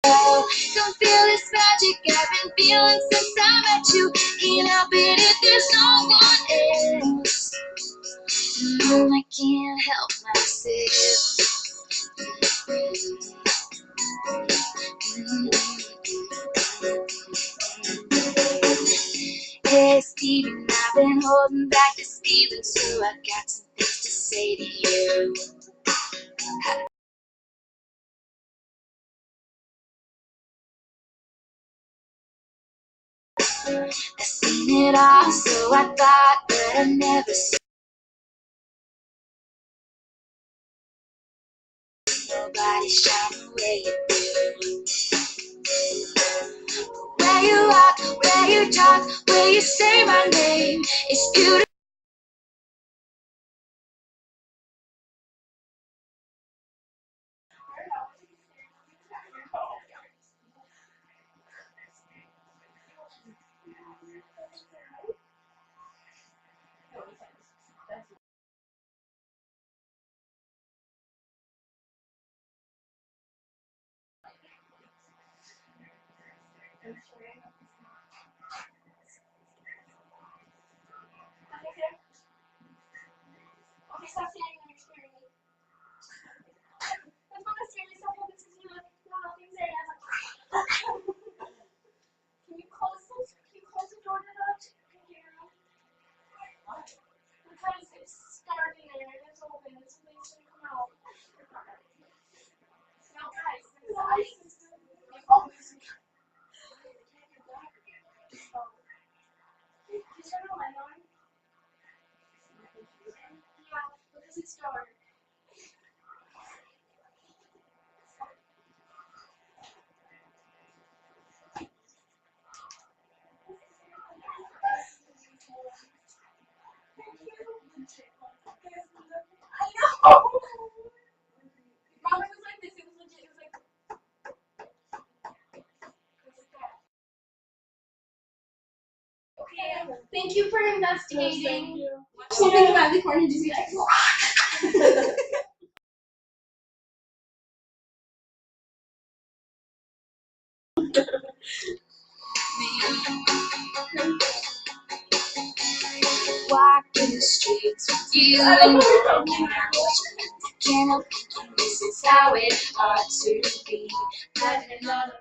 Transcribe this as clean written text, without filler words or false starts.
Don't feel this magic I've been feeling since I met you. Can't help it if there's no one else. I can't help myself. Hey Steven, I've been holding back this feeling, so I got some things to say to you. I've seen it all, so I thought that I'd never see nobody shine the way you do. Where you walk, where you talk, where you say my name, it's beautiful. Okay, stop standing there scaring me. That's not scary, stop holding this because you look things there. Can you close the door to the because it's dark in there and it's open and something's gonna come out. No, guys, there's ice. Oh, there's you turn the light on? Yeah, because it's dark. I know! Mom, it was like this, it was legit, it was like that. Okay, thank you for investigating. Something about the corner just like walking the streets with you and can't help thinking this is how it ought to be. Having another